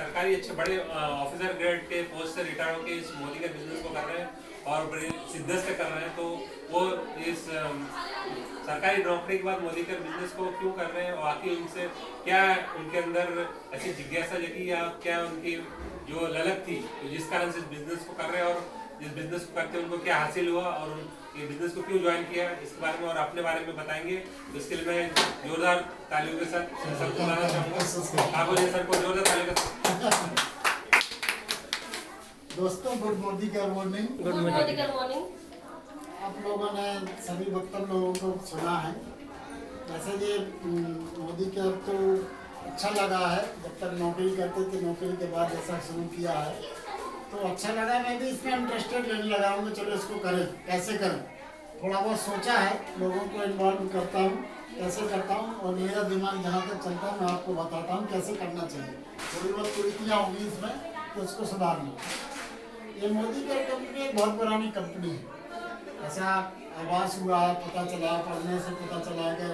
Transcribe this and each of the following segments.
सरकारी अच्छे बड़े ऑफिसर ग्रेड के पोस्ट से रिटायर होकर इस मोदी के बिजनेस को कर रहे हैं और बड़े शिद्दत से कर रहे हैं, तो वो इस सरकारी नौकरी के बाद मोदी के बिजनेस को क्यों कर रहे हैं और आखिर उनसे क्या उनके अंदर ऐसी जिज्ञासा जगी या क्या उनकी जो ललक थी जिस कारण से इस बिजनेस को कर रहे हैं और जिस बिजनेस को करते उनको क्या हासिल हुआ और ये बिजनेस को क्यों ज्वाइन किया, इसके बारे में और अपने बारे में बताएंगे। तो इसके लिए मैं जोरदार तालियों के साथ सर को बुलाना चाहूँगा। आप बोलिए सर को जोरदार तालियों के साथ। दोस्तों गुड मॉर्निंग, गुड मॉर्निंग। आप लोगों ने सभी वक्तव्य लोगों को सुना है। वैसे ये मोदी के अब तो अच्छा लगा है, जब तक नौकरी करते थे नौकरी के बाद ऐसा शुरू किया है तो अच्छा लगा। मैं भी इसमें इंटरेस्टेड लेने लगा हूँ कि चलो इसको करें, कैसे करें। थोड़ा बहुत सोचा है, लोगों को इन्वॉल्व करता हूँ, कैसे करता हूँ और मेरा दिमाग जहाँ तक चलता है मैं आपको बताता हूँ कैसे करना चाहिए। थोड़ी बहुत कुरीतियाँ होंगी इसमें तो उसको सुधारना। ये मोदी केयर कंपनी एक बहुत पुरानी कंपनी है। ऐसा आवाज़ हुआ, पता चला, पढ़ने से पता चला कि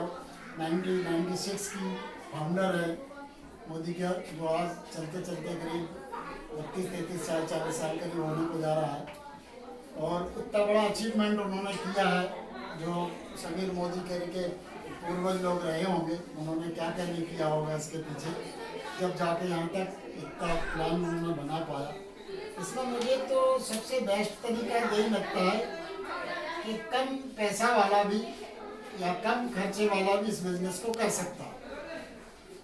1996 की फाउंडर है मोदी केयर, जो आज चलते चलते करीब 32-33 साल 40 साल करीब होने को जा रहा है। और इतना बड़ा अचीवमेंट उन्होंने किया है, जो समीर मोदी केयर के पूर्वज लोग रहे होंगे उन्होंने क्या क्या नहीं किया होगा इसके पीछे, जब जाके यहाँ तक इतना प्लान उन्होंने बना पाया। इसमें मुझे तो सबसे बेस्ट तरीका यही लगता है कि कम पैसा वाला भी या कम खर्चे वाला भी इस बिज़नेस को कर सकता है।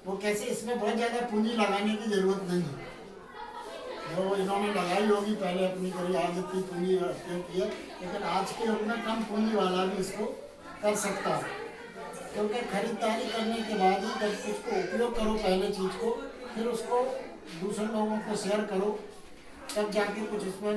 वो कैसे, इसमें बहुत ज़्यादा पूंजी लगाने की ज़रूरत नहीं है। जो इन्होंने लगाई होगी पहले अपनी करी, आज इतनी पूंजी उपयोग की है, लेकिन आज के युग में कम पूंजी वाला भी इसको कर सकता है। क्योंकि खरीदारी करने के बाद ही जब उसको उपयोग करो पहले चीज़ को, फिर उसको दूसरे लोगों को शेयर करो, तब जाके कुछ इसमें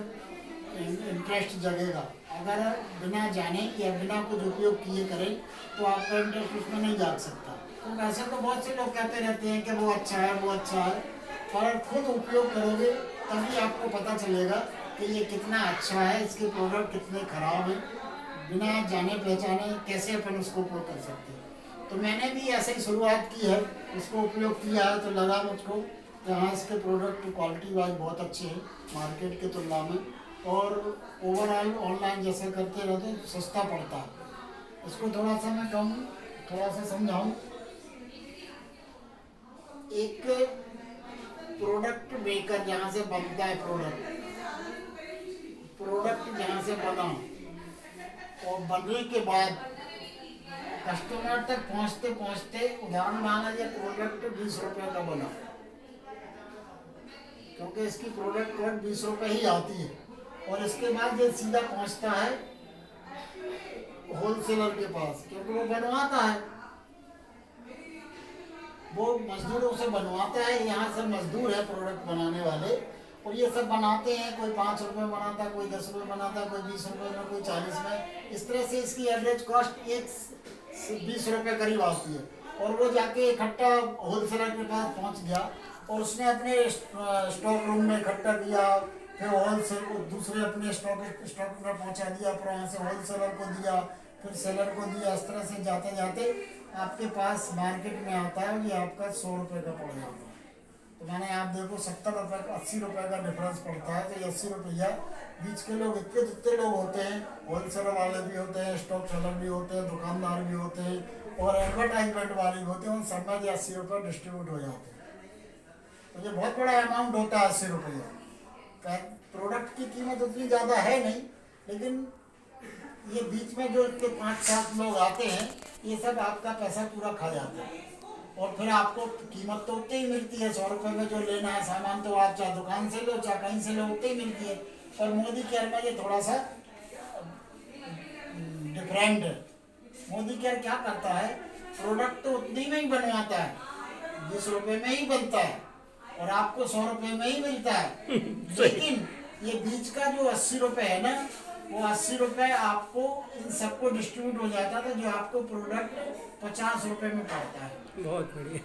इंटरेस्ट जगेगा। अगर बिना जाने या बिना कुछ उपयोग किए करें तो आपका इंटरेस्ट उसमें नहीं जाग सकता। तो वैसे तो बहुत से लोग कहते रहते हैं कि वो अच्छा है, वो अच्छा है, पर खुद उपयोग करोगे तभी आपको पता चलेगा कि ये कितना अच्छा है, इसके प्रोडक्ट कितने ख़राब हैं। बिना जाने पहचाने कैसे अपन उसको उपयोग कर सकते हैं। तो मैंने भी ऐसे ही शुरुआत की है, उसको उपयोग किया है तो लगा मुझको कि हाँ इसके प्रोडक्ट क्वालिटी वाइज बहुत अच्छे हैं मार्केट के तुलना में, और ओवरऑल ऑनलाइन जैसे करते रहते तो सस्ता पड़ता है। इसको थोड़ा सा मैं कहूँ, थोड़ा सा समझाऊँ। एक प्रोडक्ट मेकर जहाँ से बनता है, प्रोडक्ट जहाँ से बना और बनने के बाद कस्टमर तक पहुँचते पहुँचते, उदाहरण माना ये प्रोडक्ट 20 रुपये का बना, क्योंकि इसकी प्रोडक्ट कॉस्ट 20 रुपये ही आती है, और इसके बाद ये सीधा पहुँचता है होलसेलर के पास, क्योंकि वो बनवाता है, वो मजदूरों से बनवाता है। यहाँ सब मजदूर है प्रोडक्ट बनाने वाले, और ये सब बनाते हैं। कोई 5 रुपये में बनाता है, कोई 10 रुपये बनाता है, कोई 20 रुपये में, कोई 40 में। इस तरह से इसकी एवरेज कॉस्ट 20 रुपये करीब आती है। और वो जाके इकट्ठा होलसेलर के पास पहुँच गया और उसने अपने स्टॉक रूम में इकट्ठा किया, फिर होलसेल को दूसरे अपने स्टॉक में पहुँचा दिया, फिर वहाँ से होलसेलर को दिया, फिर सेलर को दिया। इस तरह से जाते जाते आपके पास मार्केट में आता है ये आपका 100 रुपये का पड़ जाता है। तो मैंने आप देखो 70 रुपये का 80 रुपये का डिफरेंस पड़ता है। तो 80 रुपया बीच के लोग इतने जितने लोग होते हैं, होलसेलर वाले भी होते हैं, स्टॉक सेलर भी होते हैं, दुकानदार भी होते हैं, और एडवर्टाइजमेंट वाले भी होते हैं, उन सब में 80 रुपये डिस्ट्रीब्यूट हो जाते हैं। तो ये बहुत बड़ा अमाउंट होता है 80 रुपये। प्रोडक्ट की कीमत उतनी ज़्यादा है नहीं, लेकिन ये बीच में जो इतने 5-7 लोग आते हैं, ये सब आपका पैसा पूरा खा जाते हैं। और फिर आपको कीमत तो उतनी ही मिलती है, 100 रुपये में जो लेना है सामान, तो आप चाहे दुकान से लो चाहे कहीं से लो उतनी ही मिलती है। पर मोदी केयर में ये थोड़ा सा डिफरेंट है। मोदी केयर क्या करता है, प्रोडक्ट तो उतनी में ही बनवाता है, 20 रुपये में ही बनता है, और आपको 100 रुपये में ही मिलता है। लेकिन ये बीच का जो 80 रुपये है ना, वो 80 रुपये आपको इन सबको डिस्ट्रीब्यूट हो जाता था, जो आपको प्रोडक्ट 50 रुपये में पड़ता है। बहुत बढ़िया।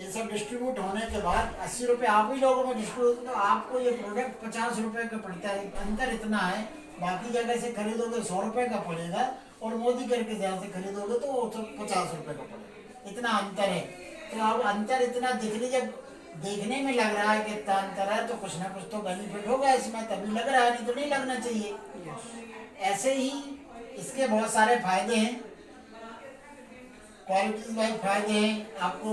ये सब डिस्ट्रीब्यूट होने के बाद 80 रुपये आप ही लोगों में डिस्ट्रीब्यूट, तो आपको ये प्रोडक्ट 50 रुपये का पड़ता है। अंतर इतना है, बाकी जगह से खरीदोगे 100 रुपये का पड़ेगा, और मोदी केयर के जहाँ से खरीदोगे तो 50 रुपये का पड़ेगा। इतना अंतर है। तो अब अंतर इतना दिख रही, जब देखने में लग रहा है कि इतना अंतर है तो कुछ ना कुछ तो बेनिफिट होगा इसमें, तभी लग रहा है, नहीं तो नहीं लगना चाहिए। ऐसे ही इसके बहुत सारे फायदे हैं, क्वालिटीज वाइज फायदे हैं। आपको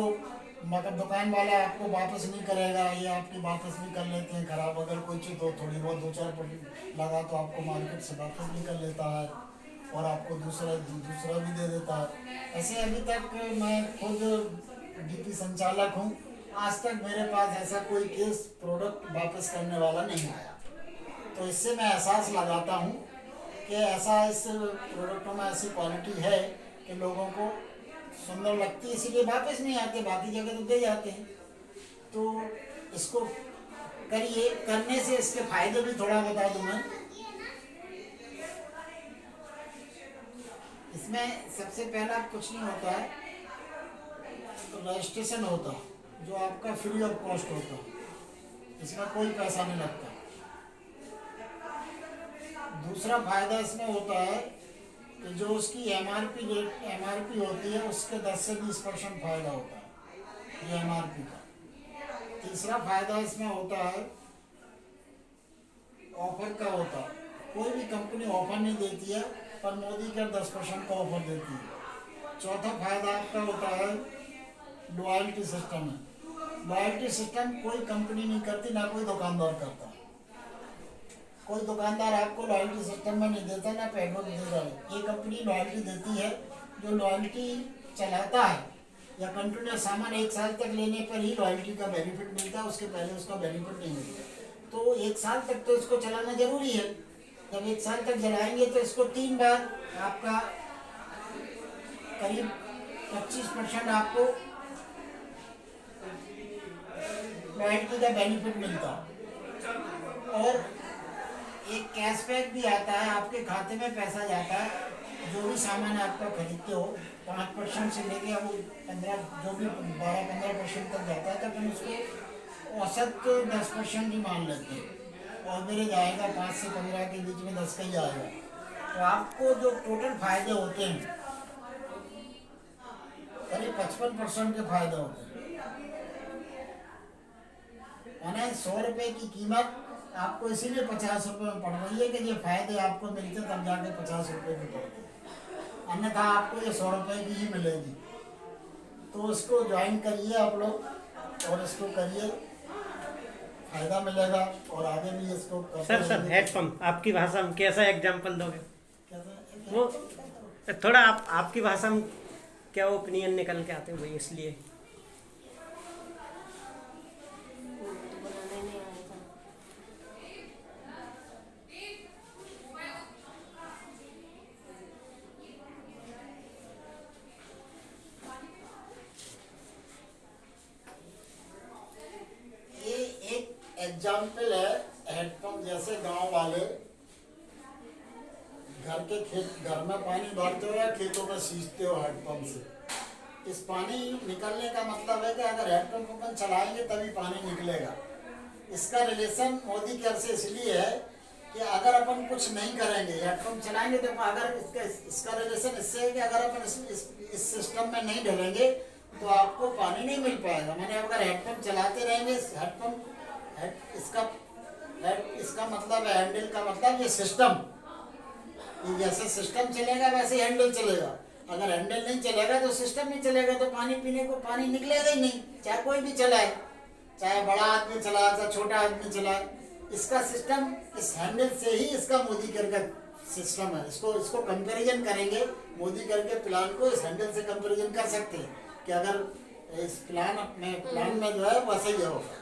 मतलब दुकान वाला आपको वापस नहीं करेगा, ये आपकी वापस भी कर लेते हैं खराब अगर कोई चीज़ तो थोड़ी बहुत 2-4% लगा तो आपको मार्केट से वापस भी कर लेता है और आपको दूसरा भी दे देता है। ऐसे अभी तक मैं खुद डीपी संचालक हूँ, आज तक मेरे पास ऐसा कोई केस प्रोडक्ट वापस करने वाला नहीं आया। तो इससे मैं एहसास लगाता हूँ कि ऐसा इस प्रोडक्टों में ऐसी क्वालिटी है कि लोगों को सुंदर लगती है, इसीलिए वापस नहीं आते, बाकी जगह तो दे जाते हैं। तो इसको करिए, करने से इसके फायदे भी थोड़ा बता दूं मैं। इसमें सबसे पहला कुछ नहीं होता है, तो रजिस्ट्रेशन होता है जो आपका फ्री ऑफ कॉस्ट होता है, इसमें कोई पैसा नहीं लगता। दूसरा फायदा इसमें होता है कि जो उसकी एमआरपी होती है उसके 10 से 20% फायदा होता है ये एमआरपी का। तीसरा फायदा इसमें होता है ऑफर का होता है, कोई भी कंपनी ऑफर नहीं देती है पर मोदी का 10% का ऑफर देती है। चौथा फायदा आपका होता है लॉयल्टी सिस्टम है। लॉयल्टी सिस्टम कोई कंपनी नहीं करती, ना कोई दुकानदार करता। कोई दुकानदार आपको लॉयल्टी सिस्टम में नहीं देता, ना पेमेंट देता है। ये कंपनी लॉयल्टी देती है, जो लॉयल्टी चलाता है या कंटिन्यूस सामान 1 साल तक लेने पर ही लॉयल्टी का बेनिफिट मिलता है, उसके पहले उसका बेनिफिट नहीं मिलता। तो 1 साल तक तो इसको चलाना जरूरी है। जब 1 साल तक चलाएंगे तो इसको 3 बार आपका करीब 25% आपको लॉयल्टी का बेनिफिट मिलता। और एक कैशबैक भी आता है, आपके खाते में पैसा जाता है, जो भी सामान आपका खरीदते हो 5% से लेके अब 15 जो भी 12-15% तक जाता है, तब हम उसको औसत 10% ही मान लेते हैं और मेरे जाएगा 5 से 15 के बीच में 10 का ही आएगा। तो आपको जो टोटल फायदे होते हैं करीब 55% के फायदे होते हैं। यानी 100 रुपये की कीमत आपको इसीलिए 50 रुपये में पड़ रही है कि ये फायदे आपको मिलते तब जाके 50 रुपये की पड़ती है, अन्यथा आपको ये 100 रुपये की ही मिलेगी। तो इसको ज्वाइन करिए आप लोग और इसको करिए, फायदा मिलेगा और आगे भी इसको। सर हेडपम्प आपकी भाषा में कैसा एग्जाम्पल दोगे? वो थोड़ा आपकी भाषा में क्या ओपिनियन निकल के आते हुए, इसलिए एग्जाम्पल है हैंडपंप। जैसे गांव वाले घर में पानी भरते हो या खेतों में सींचते हो हैंडपंप से, इस पानी निकलने का मतलब है कि अगर हैंडपंप अपन चलाएंगे तभी पानी निकलेगा। इसका रिलेशन मोदी केयर से इसलिए है कि अगर अपन कुछ नहीं करेंगे, हैंडपंप चलाएंगे तो अगर इसका रिलेशन इससे है कि अगर अपन इस सिस्टम में नहीं डलेंगे तो आपको पानी नहीं मिल पाएगा। मैंने अगर हैंडपंप चलाते रहेंगे, हैंडपंप इसका मतलब है हैंडल का मतलब ये सिस्टम, जैसे सिस्टम चलेगा वैसे हैंडल चलेगा। अगर हैंडल नहीं चलेगा तो सिस्टम नहीं चलेगा, तो पानी पीने को पानी निकलेगा ही नहीं, चाहे कोई भी चलाए, चाहे बड़ा आदमी चलाए चाहे छोटा आदमी चलाए। इसका सिस्टम इस हैंडल से ही इसका मोदी केयर का सिस्टम है। इसको कंपैरिजन करेंगे, मोदी केयर के प्लान को इस हैंडल से कंपैरिजन कर सकते हैं कि अगर इस प्लान में जो है वैसे ही होगा।